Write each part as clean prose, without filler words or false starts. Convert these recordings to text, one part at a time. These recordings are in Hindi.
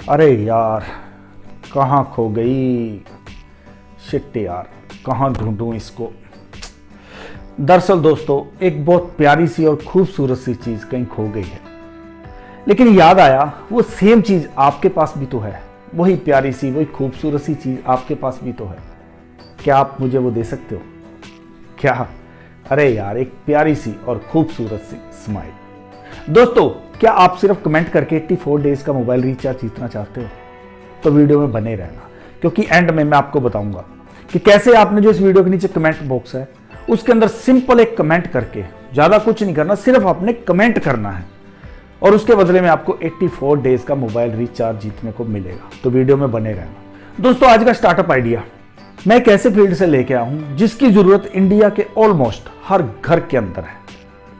अरे यार, कहाँ खो गई। शिट यार, कहाँ ढूंढूं इसको। दरअसल दोस्तों, एक बहुत प्यारी सी और खूबसूरत सी चीज कहीं खो गई है, लेकिन याद आया वो सेम चीज आपके पास भी तो है। वही प्यारी सी, वही खूबसूरत सी चीज आपके पास भी तो है। क्या आप मुझे वो दे सकते हो क्या? अरे यार, एक प्यारी सी और खूबसूरत सी स्माइल। दोस्तों, क्या आप सिर्फ कमेंट करके 84 डेज का मोबाइल रिचार्ज जीतना चाहते हो? तो वीडियो में बने रहना, क्योंकि एंड में मैं आपको बताऊंगा कि कैसे आपने जो इस वीडियो के नीचे कमेंट बॉक्स है उसके अंदर सिंपल एक कमेंट करके, ज्यादा कुछ नहीं करना, सिर्फ आपने कमेंट करना है और उसके बदले में आपको 84 डेज का मोबाइल रिचार्ज जीतने को मिलेगा। तो वीडियो में बने रहना। दोस्तों, आज का स्टार्टअप आइडिया मैं एक ऐसे फील्ड से लेके आया हूं जिसकी जरूरत इंडिया के ऑलमोस्ट हर घर के अंदर है।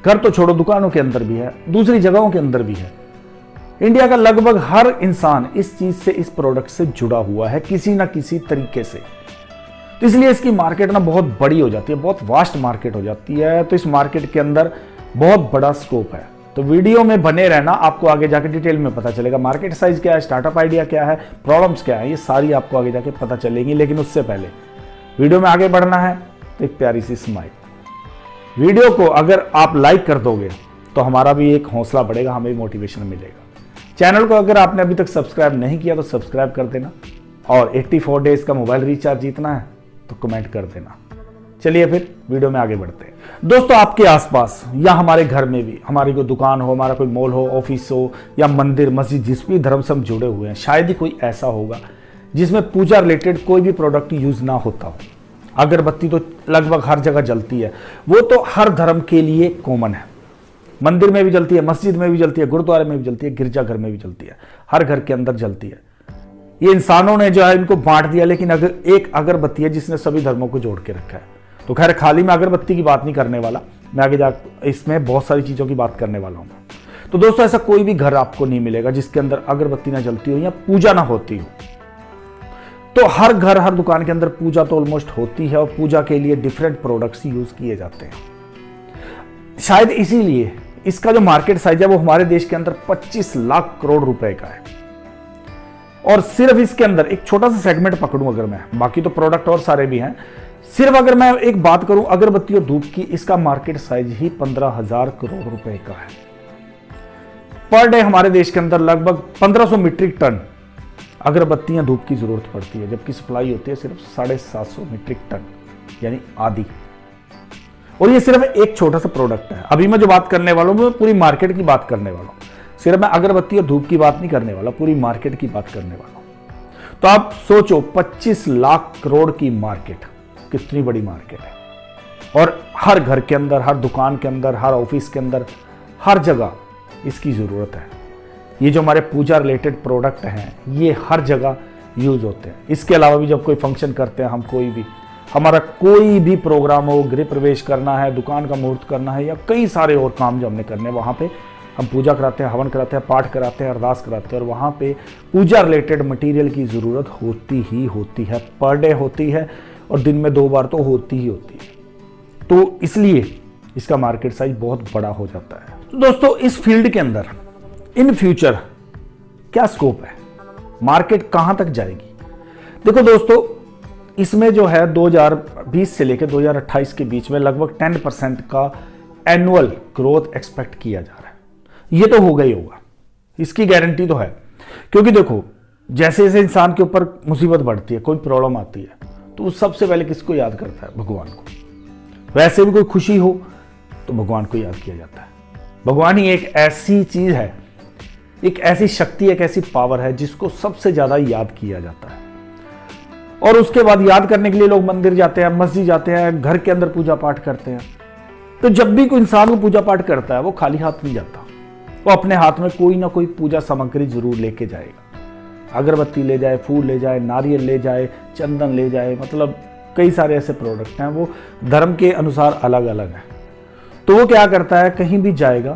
घर तो छोड़ो, दुकानों के अंदर भी है, दूसरी जगहों के अंदर भी है। इंडिया का लगभग हर इंसान इस चीज से, इस प्रोडक्ट से जुड़ा हुआ है किसी ना किसी तरीके से। तो इसलिए इसकी मार्केट ना बहुत बड़ी हो जाती है, बहुत वास्ट मार्केट हो जाती है। तो इस मार्केट के अंदर बहुत बड़ा स्कोप है। तो वीडियो में बने रहना, आपको आगे जाके डिटेल में पता चलेगा मार्केट साइज क्या है, स्टार्टअप आइडिया क्या है, प्रॉब्लम्स क्या है, ये सारी आपको आगे जाके पता चलेंगी। लेकिन उससे पहले वीडियो में आगे बढ़ना है तो एक प्यारी सी स्माइल। वीडियो को अगर आप लाइक कर दोगे तो हमारा भी एक हौसला बढ़ेगा, हमें भी मोटिवेशन मिलेगा। चैनल को अगर आपने अभी तक सब्सक्राइब नहीं किया तो सब्सक्राइब कर देना, और 84 डेज का मोबाइल रिचार्ज जीतना है तो कमेंट कर देना। चलिए फिर वीडियो में आगे बढ़ते हैं। दोस्तों, आपके आसपास या हमारे घर में भी, हमारी कोई दुकान हो, हमारा कोई मॉल हो, ऑफिस हो या मंदिर मस्जिद, जिस भी धर्म से हम जुड़े हुए हैं, शायद ही कोई ऐसा होगा जिसमें पूजा रिलेटेड कोई भी प्रोडक्ट यूज ना होता हो। अगरबत्ती तो लगभग हर जगह जलती है, वो तो हर धर्म के लिए कॉमन है। मंदिर में भी जलती है, मस्जिद में भी जलती है, गुरुद्वारे में भी जलती है, गिरजाघर में भी जलती है, हर घर के अंदर जलती है। ये इंसानों ने जो है इनको बांट दिया, लेकिन अगर एक अगरबत्ती है जिसने सभी धर्मों को जोड़ के रखा है। तो खैर, खाली मैं अगरबत्ती की बात नहीं करने वाला, मैं आगे जा इसमें बहुत सारी चीजों की बात करने वाला हूं। तो दोस्तों, ऐसा कोई भी घर आपको नहीं मिलेगा जिसके अंदर अगरबत्ती ना जलती हो या पूजा ना होती हो। तो हर घर, हर दुकान के अंदर पूजा तो ऑलमोस्ट होती है, और पूजा के लिए डिफरेंट प्रोडक्ट्स यूज किए जाते हैं। शायद इसीलिए इसका जो मार्केट साइज है वो हमारे देश के अंदर 25 लाख करोड़ रुपए का है। और सिर्फ इसके अंदर एक छोटा सा सेगमेंट पकड़ूं अगर मैं, बाकी तो प्रोडक्ट और सारे भी हैं, सिर्फ अगर मैं एक बात करूं अगरबत्ती और धूप की, इसका मार्केट साइज ही 15,000 करोड़ रुपए का है। पर डे हमारे देश के अंदर लगभग 1500 मीट्रिक टन अगरबत्तियां धूप की जरूरत पड़ती है, जबकि सप्लाई होती है सिर्फ 750 मीट्रिक टन, यानी आधी। और ये सिर्फ एक छोटा सा प्रोडक्ट है। अभी मैं जो बात करने वाला हूं, मैं पूरी मार्केट की बात करने वाला हूं। सिर्फ मैं अगरबत्ती और धूप की बात नहीं करने वाला, पूरी मार्केट की बात करने वाला हूं। तो आप सोचो, 25 लाख करोड़ की मार्केट कितनी बड़ी मार्केट है। और हर घर के अंदर, हर दुकान के अंदर, हर ऑफिस के अंदर, हर जगह इसकी जरूरत है। ये जो हमारे पूजा रिलेटेड प्रोडक्ट हैं, ये हर जगह यूज होते हैं। इसके अलावा भी जब कोई फंक्शन करते हैं हम, कोई भी हमारा कोई भी प्रोग्राम हो, गृह प्रवेश करना है, दुकान का मुहूर्त करना है, या कई सारे और काम जो हमने करने हैं, वहां पे हम पूजा कराते हैं, हवन कराते हैं, पाठ कराते हैं, अरदास कराते हैं, और वहां पे पूजा रिलेटेड मटेरियल की जरूरत होती ही होती है। पर डे होती है, और दिन में 2 बार तो होती ही होती है। तो इसलिए इसका मार्केट साइज बहुत बड़ा हो जाता है। तो दोस्तों, इस फील्ड के अंदर इन फ्यूचर क्या स्कोप है, मार्केट कहां तक जाएगी? देखो दोस्तों, इसमें जो है 2020 से लेकर 2028 के बीच में लगभग 10% का एनुअल ग्रोथ एक्सपेक्ट किया जा रहा है। ये तो होगा ही होगा, इसकी गारंटी तो है। क्योंकि देखो, जैसे जैसे इंसान के ऊपर मुसीबत बढ़ती है, कोई प्रॉब्लम आती है, तो वो सबसे पहले किसको याद करता है? भगवान को। वैसे भी कोई खुशी हो तो भगवान को याद किया जाता है। भगवान ही एक ऐसी चीज है, एक ऐसी शक्ति, एक ऐसी पावर है जिसको सबसे ज्यादा याद किया जाता है। और उसके बाद याद करने के लिए लोग मंदिर जाते हैं, मस्जिद जाते हैं, घर के अंदर पूजा पाठ करते हैं। तो जब भी कोई इंसान को पूजा पाठ करता है, वो खाली हाथ नहीं जाता, वो अपने हाथ में कोई ना कोई पूजा सामग्री जरूर लेके जाएगा। अगरबत्ती ले जाए, फूल ले जाए, नारियल ले जाए, चंदन ले जाए, मतलब कई सारे ऐसे प्रोडक्ट हैं, वो धर्म के अनुसार अलग अलग है। तो वो क्या करता है, कहीं भी जाएगा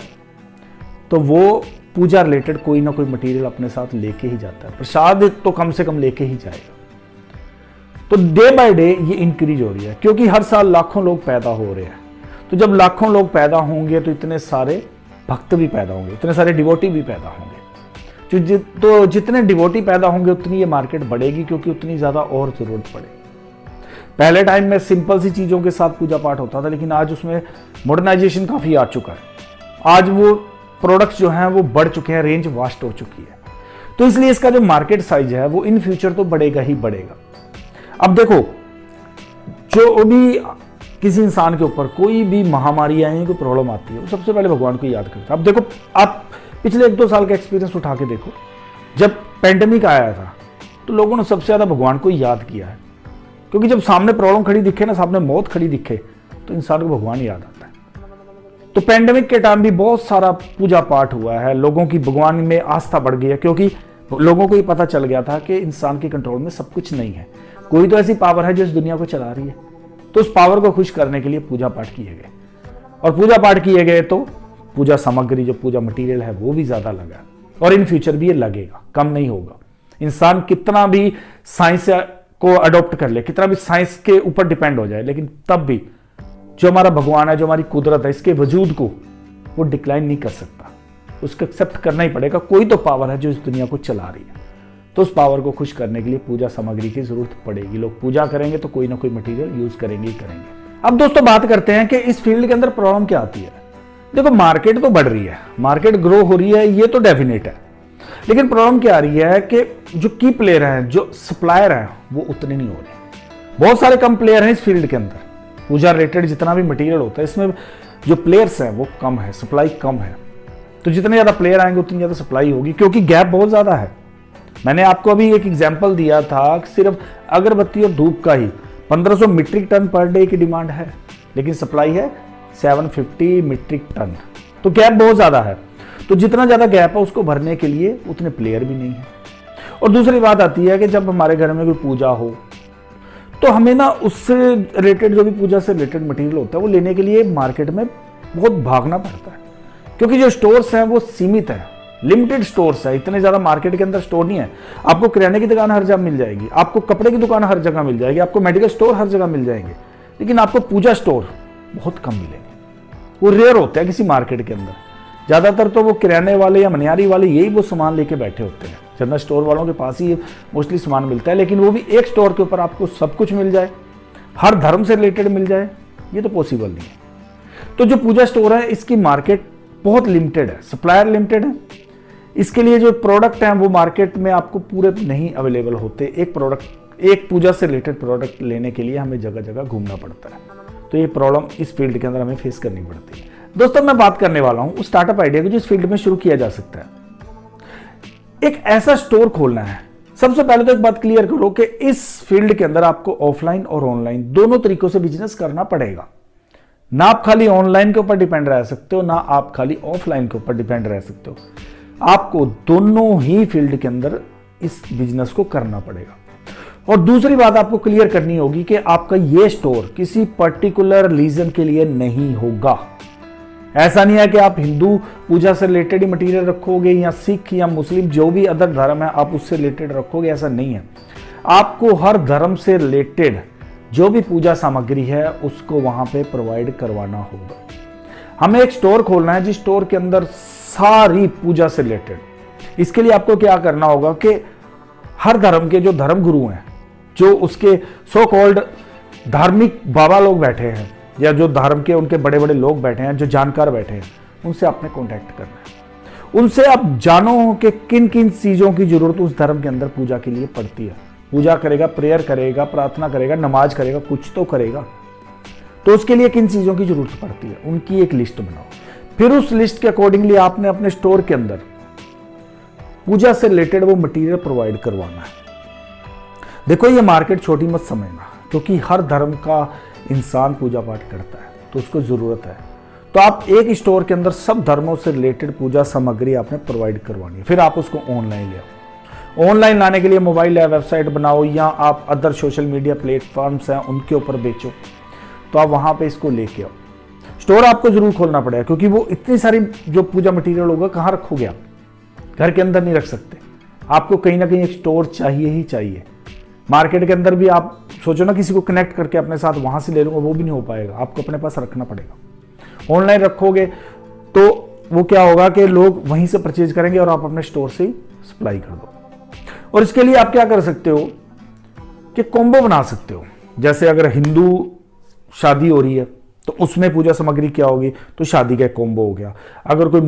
तो वो पूजा रिलेटेड कोई ना कोई मटेरियल अपने साथ लेके ही जाता है। प्रसाद तो कम से कम लेके ही जाएगा। तो डे बाय डे ये इंक्रीज हो रही है, क्योंकि हर साल लाखों लोग पैदा हो रहे हैं। तो जब लाखों लोग पैदा होंगे तो इतने सारे भक्त भी पैदा होंगे, इतने सारे डिवोटी भी पैदा होंगे। तो जितने डिवोटी पैदा होंगे उतनी ये मार्केट बढ़ेगी, क्योंकि उतनी ज़्यादा और ज़रूरत पड़ेगी। पहले टाइम में सिंपल सी चीज़ों के साथ पूजा पाठ होता था, लेकिन आज उसमें मॉडर्नाइजेशन काफ़ी आ चुका है। आज वो प्रोडक्ट्स जो हैं वो बढ़ चुके हैं, रेंज वास्ट हो चुकी है। तो इसलिए इसका जो मार्केट साइज है वो इन फ्यूचर तो बढ़ेगा ही बढ़ेगा। अब देखो, जो भी किसी इंसान के ऊपर कोई भी महामारी आई है, कोई प्रॉब्लम आती है, वो सबसे पहले भगवान को याद करता है। अब देखो, आप पिछले 1-2 साल का एक्सपीरियंस उठा के देखो, जब पैंडेमिक आया था तो लोगों ने सबसे ज़्यादा भगवान को याद किया है, क्योंकि जब सामने प्रॉब्लम खड़ी दिखे ना, सामने मौत खड़ी दिखे, तो इंसान को भगवान याद आता है। तो पैंडेमिक के टाइम भी बहुत सारा पूजा पाठ हुआ है, लोगों की भगवान में आस्था बढ़ गई है, क्योंकि लोगों को ये पता चल गया था कि इंसान के कंट्रोल में सब कुछ नहीं है, कोई तो ऐसी पावर है जो इस दुनिया को चला रही है। तो उस पावर को खुश करने के लिए पूजा पाठ किए गए, और पूजा पाठ किए गए तो पूजा सामग्री, जो पूजा मटेरियल है, वो भी ज्यादा लगा, और इन फ्यूचर भी ये लगेगा, कम नहीं होगा। इंसान कितना भी साइंस को अडॉप्ट कर ले, कितना भी साइंस के ऊपर डिपेंड हो जाए, लेकिन तब भी जो हमारा भगवान है, जो हमारी कुदरत है, इसके वजूद को वो डिक्लाइन नहीं कर सकता, उसको एक्सेप्ट करना ही पड़ेगा। कोई तो पावर है जो इस दुनिया को चला रही है, तो उस पावर को खुश करने के लिए पूजा सामग्री की जरूरत पड़ेगी। लोग पूजा करेंगे तो कोई ना कोई मटेरियल यूज करेंगे ही करेंगे। अब दोस्तों बात करते हैं कि इस फील्ड के अंदर प्रॉब्लम क्या आती है। देखो, मार्केट तो बढ़ रही है, मार्केट ग्रो हो रही है, ये तो डेफिनेट है, लेकिन प्रॉब्लम क्या आ रही है कि जो की प्लेयर हैं, जो सप्लायर हैं, वो उतने नहीं हो रहे। बहुत सारे कम प्लेयर हैं इस फील्ड के अंदर। पूजा रिलेटेड जितना भी मटेरियल होता है, इसमें जो प्लेयर्स हैं वो कम है, सप्लाई कम है। तो जितने ज्यादा प्लेयर आएंगे उतनी ज्यादा सप्लाई होगी, क्योंकि गैप बहुत ज्यादा है। मैंने आपको अभी एक एग्जांपल दिया था कि सिर्फ अगरबत्ती और धूप का ही 1500 मीट्रिक टन पर डे की डिमांड है, लेकिन सप्लाई है 750 मीट्रिक टन। तो गैप बहुत ज्यादा है। तो जितना ज्यादा गैप है उसको भरने के लिए उतने प्लेयर भी नहीं है। और दूसरी बात आती है कि जब हमारे घर में कोई पूजा हो तो हमें ना उससे रिलेटेड, जो भी पूजा से रिलेटेड मटेरियल होता है, वो लेने के लिए मार्केट में बहुत भागना पड़ता है, क्योंकि जो स्टोर्स हैं वो सीमित है, लिमिटेड स्टोर्स है। इतने ज्यादा मार्केट के अंदर स्टोर नहीं है। आपको किराने की दुकान हर जगह मिल जाएगी, आपको कपड़े की दुकान हर जगह मिल जाएगी, आपको मेडिकल स्टोर हर जगह मिल जाएंगे, लेकिन आपको पूजा स्टोर बहुत कम मिलेंगे। वो रेयर होते हैं किसी मार्केट के अंदर। ज्यादातर तो वो किराने वाले या मनियारी वाले यही वो सामान लेके बैठे होते हैं। जनरल स्टोर वालों के पास ही मोस्टली सामान मिलता है, लेकिन वो भी एक स्टोर के ऊपर आपको सब कुछ मिल जाए, हर धर्म से रिलेटेड मिल जाए, ये तो पॉसिबल नहीं है। तो जो पूजा स्टोर है, इसकी मार्केट बहुत लिमिटेड है, सप्लायर लिमिटेड है। इसके लिए जो प्रोडक्ट हैं वो मार्केट में आपको पूरे नहीं अवेलेबल होते। एक पूजा से रिलेटेड प्रोडक्ट लेने के लिए हमें जगह जगह घूमना पड़ता है। तो ये प्रॉब्लम इस फील्ड के अंदर हमें फेस करनी पड़ती है। दोस्तों, मैं बात करने वाला हूं उस स्टार्टअप आइडिया की जो इस फील्ड में शुरू किया जा सकता है। एक ऐसा स्टोर खोलना है। सबसे पहले तो एक बात क्लियर करो कि इस फील्ड के अंदर आपको ऑफलाइन और ऑनलाइन दोनों तरीकों से बिजनेस करना पड़ेगा। ना आप खाली ऑनलाइन के ऊपर डिपेंड रह सकते हो, ना आप खाली ऑफलाइन के ऊपर डिपेंड रह सकते हो। आपको दोनों ही फील्ड के अंदर इस बिजनेस को करना पड़ेगा। और दूसरी बात आपको क्लियर करनी होगी कि आपका ये स्टोर किसी पर्टिकुलर रीजन के लिए नहीं होगा। ऐसा नहीं है कि आप हिंदू पूजा से रिलेटेड ही मटेरियल रखोगे, या सिख या मुस्लिम जो भी अदर धर्म है आप उससे रिलेटेड रखोगे, ऐसा नहीं है। आपको हर धर्म से रिलेटेड जो भी पूजा सामग्री है उसको वहां पे प्रोवाइड करवाना होगा। हमें एक स्टोर खोलना है जिस स्टोर के अंदर सारी पूजा से रिलेटेड। इसके लिए आपको क्या करना होगा कि हर धर्म के जो धर्म गुरु हैं, जो उसके सो कॉल्ड धार्मिक बाबा लोग बैठे हैं, या जो धर्म के उनके बड़े बड़े लोग बैठे हैं, जो जानकार बैठे हैं, उनसे आपने कांटेक्ट करना है। उनसे आप जानो कि किन किन चीजों की जरूरत उस धर्म के अंदर पूजा के लिए पड़ती है। पूजा करेगा, प्रेयर करेगा, प्रार्थना करेगा, नमाज करेगा, कुछ तो करेगा, तो उसके लिए किन चीजों की जरूरत पड़ती है, उनकी एक लिस्ट बनाओ। फिर उस लिस्ट के अकॉर्डिंगली आपने अपने स्टोर के अंदर पूजा से रिलेटेड वो मटेरियल प्रोवाइड करवाना है। देखो, ये मार्केट छोटी मत समझना, क्योंकि हर धर्म का इंसान पूजा पाठ करता है, तो उसको जरूरत है। तो आप एक स्टोर के अंदर सब धर्मों से रिलेटेड पूजा सामग्री आपने प्रोवाइड करवानी है। फिर आप उसको ऑनलाइन ले आओ। ऑनलाइन लाने के लिए मोबाइल या वेबसाइट बनाओ, या आप अदर सोशल मीडिया प्लेटफॉर्म्स हैं उनके ऊपर बेचो, तो आप वहां पे इसको लेके आओ। स्टोर आपको जरूर खोलना पड़ेगा, क्योंकि वो इतनी सारी जो पूजा मटेरियल होगा कहाँ रखोगे आप, घर के अंदर नहीं रख सकते। आपको कहीं ना कहीं एक स्टोर चाहिए ही चाहिए। मार्केट के अंदर भी आप सोचो ना, किसी को कनेक्ट करके अपने साथ वहां से ले लूंगा, वो भी नहीं हो पाएगा, आपको अपने पास रखना पड़ेगा। ऑनलाइन रखोगे तो वो क्या होगा कि लोग वहीं से परचेज करेंगे और आप अपने स्टोर से ही सप्लाई कर दो। और इसके लिए आप क्या कर सकते हो कि कॉम्बो बना सकते हो। जैसे अगर हिंदू शादी हो रही है तो उसमें पूजा सामग्री क्या होगी, तो शादी का कॉम्बो हो गया। अगर कोई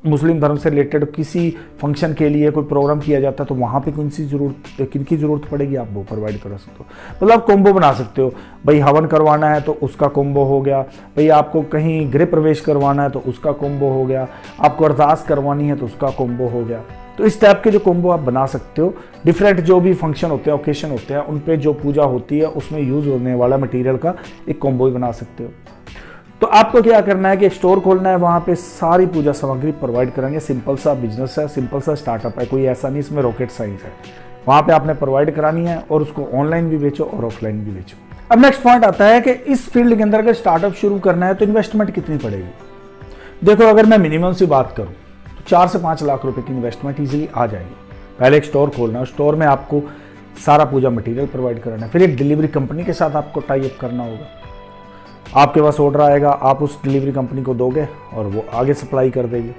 मुस्लिम धर्म से रिलेटेड किसी फंक्शन के लिए कोई प्रोग्राम किया जाता है तो वहाँ पे किनकी ज़रूरत पड़ेगी, आप वो प्रोवाइड कर सकते हो। मतलब आप कॉम्बो बना सकते हो। भाई हवन करवाना है तो उसका कॉम्बो हो गया, भाई आपको कहीं गृह प्रवेश करवाना है तो उसका कॉम्बो हो गया, आपको अरदास करवानी है तो उसका कॉम्बो हो गया। तो इस टाइप के जो कॉम्बो आप बना सकते हो, डिफरेंट जो भी फंक्शन होते हैं, ओकेशन होते हैं, उन पे जो पूजा होती है उसमें यूज होने वाला मटेरियल का एक कॉम्बो ही बना सकते हो। तो आपको क्या करना है कि एक स्टोर खोलना है, वहाँ पे सारी पूजा सामग्री प्रोवाइड करेंगे। सिंपल सा बिजनेस है, सिंपल सा स्टार्टअप है, कोई ऐसा नहीं इसमें रॉकेट साइंस है। वहाँ पे आपने प्रोवाइड करानी है और उसको ऑनलाइन भी बेचो और ऑफलाइन भी बेचो। अब नेक्स्ट पॉइंट आता है कि इस फील्ड के अंदर अगर स्टार्टअप शुरू करना है तो इन्वेस्टमेंट कितनी पड़ेगी। देखो, अगर मैं मिनिमम से बात करूँ तो 4 से 5 लाख रुपए की इन्वेस्टमेंट इजीली आ जाएगी। पहले एक स्टोर खोलना है, स्टोर में आपको सारा पूजा मटेरियल प्रोवाइड करना है, फिर एक डिलीवरी कंपनी के साथ आपको टाई अप करना होगा। आपके पास ऑर्डर आएगा, आप उस डिलीवरी कंपनी को दोगे और वो आगे सप्लाई कर देगी।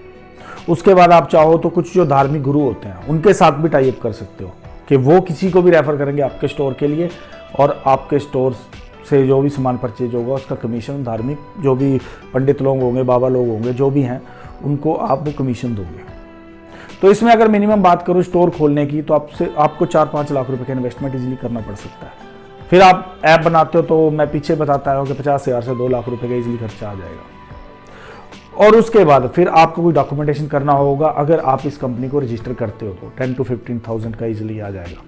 उसके बाद आप चाहो तो कुछ जो धार्मिक गुरु होते हैं उनके साथ भी टाई अप कर सकते हो कि वो किसी को भी रेफर करेंगे आपके स्टोर के लिए, और आपके स्टोर से जो भी सामान परचेज होगा उसका कमीशन धार्मिक जो भी पंडित लोग होंगे, बाबा लोग होंगे, जो भी हैं, उनको आप वो कमीशन दोगे। तो इसमें अगर मिनिमम बात करूँ स्टोर खोलने की तो आपको 4-5 लाख रुपए का इन्वेस्टमेंट इजीली करना पड़ सकता है। फिर आप ऐप बनाते हो तो मैं पीछे बताता हूँ कि 50,000 से 2 लाख रुपए का इजीली खर्चा आ जाएगा। और उसके बाद फिर आपको कोई डॉक्यूमेंटेशन करना होगा। अगर आप इस कंपनी को रजिस्टर करते हो तो 10 to 15,000 का इजीली आ जाएगा।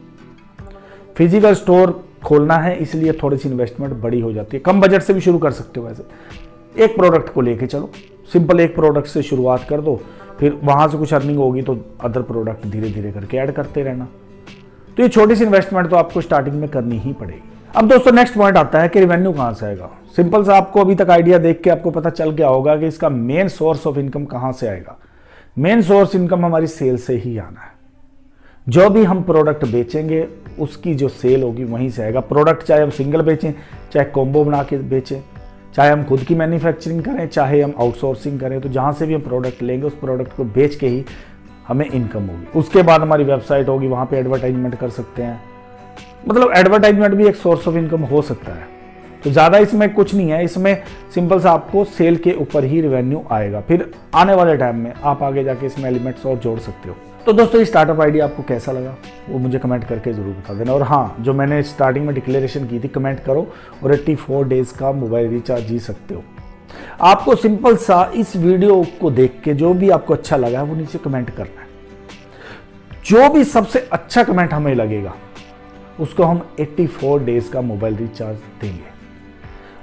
फिजिकल स्टोर खोलना है इसलिए थोड़ी सी इन्वेस्टमेंट बड़ी हो जाती है। कम बजट से भी शुरू कर सकते हो। वैसे एक प्रोडक्ट को लेके चलो, सिंपल एक प्रोडक्ट से शुरुआत कर दो, फिर वहां से कुछ अर्निंग होगी तो अदर प्रोडक्ट धीरे धीरे करके ऐड करते रहना। तो ये छोटी सी इन्वेस्टमेंट तो आपको स्टार्टिंग में करनी ही पड़ेगी। अब दोस्तों नेक्स्ट पॉइंट आता है कि रेवेन्यू कहाँ से आएगा। सिंपल सा आपको अभी तक आइडिया देख के आपको पता चल गया होगा कि इसका मेन सोर्स ऑफ इनकम कहाँ से आएगा। मेन सोर्स इनकम हमारी सेल से ही आना है। जो भी हम प्रोडक्ट बेचेंगे उसकी जो सेल होगी वहीं से आएगा। प्रोडक्ट चाहे हम सिंगल बेचें, चाहे कॉम्बो बना के बेचें, चाहे हम खुद की मैन्युफैक्चरिंग करें, चाहे हम आउटसोर्सिंग करें, तो जहाँ से भी हम प्रोडक्ट लेंगे उस प्रोडक्ट को बेच के ही हमें इनकम होगी। उसके बाद हमारी वेबसाइट होगी, वहाँ पे एडवर्टाइजमेंट कर सकते हैं। मतलब एडवर्टाइजमेंट भी एक सोर्स ऑफ इनकम हो सकता है। तो ज़्यादा इसमें कुछ नहीं है, इसमें सिंपल सा आपको सेल के ऊपर ही रेवेन्यू आएगा। फिर आने वाले टाइम में आप आगे जाके इसमें एलिमेंट्स और जोड़ सकते हो। तो दोस्तों ये स्टार्टअप आइडिया आपको कैसा लगा वो मुझे कमेंट करके ज़रूर बता देना। और हाँ, जो मैंने स्टार्टिंग में डिक्लेरेशन की थी, कमेंट करो और 84 डेज़ का मोबाइल रिचार्ज जी सकते हो। आपको सिंपल सा इस वीडियो को देख के जो भी आपको अच्छा लगा है वो नीचे कमेंट करना है। जो भी सबसे अच्छा कमेंट हमें लगेगा उसको हम 84 डेज़ का मोबाइल रिचार्ज देंगे।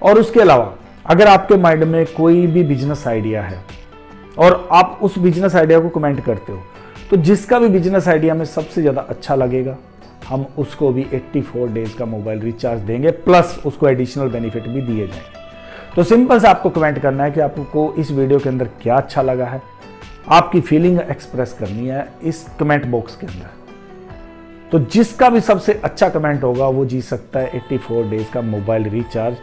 और उसके अलावा अगर आपके माइंड में कोई भी बिजनेस आइडिया है और आप उस बिजनेस आइडिया को कमेंट करते हो, तो जिसका भी बिजनेस आइडिया में सबसे ज़्यादा अच्छा लगेगा हम उसको भी 84 डेज़ का मोबाइल रिचार्ज देंगे, प्लस उसको एडिशनल बेनिफिट भी दिए जाएंगे। तो सिंपल से आपको कमेंट करना है कि आपको इस वीडियो के अंदर क्या अच्छा लगा है। आपकी फीलिंग एक्सप्रेस करनी है इस कमेंट बॉक्स के अंदर। तो जिसका भी सबसे अच्छा कमेंट होगा वो जीत सकता है 84 डेज़ का मोबाइल रिचार्ज।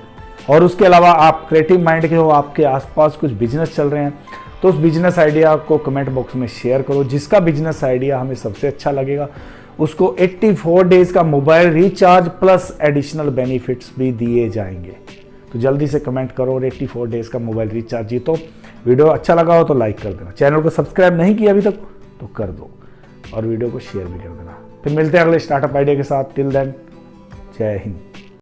और उसके अलावा आप क्रिएटिव माइंड के हो, आपके आसपास कुछ बिजनेस चल रहे हैं, तो उस बिजनेस आइडिया को कमेंट बॉक्स में शेयर करो। जिसका बिजनेस आइडिया हमें सबसे अच्छा लगेगा उसको 84 डेज़ का mobile recharge plus additional benefits भी दिए जाएंगे। तो जल्दी से कमेंट करो और 84 डेज़ का मोबाइल रिचार्ज जीतो। वीडियो अच्छा लगा हो तो लाइक कर देना, चैनल को सब्सक्राइब नहीं किया अभी तक तो कर दो और वीडियो को शेयर भी कर देना। फिर मिलते हैं अगले स्टार्टअप आइडिया के साथ। टिल देन, जय हिंद।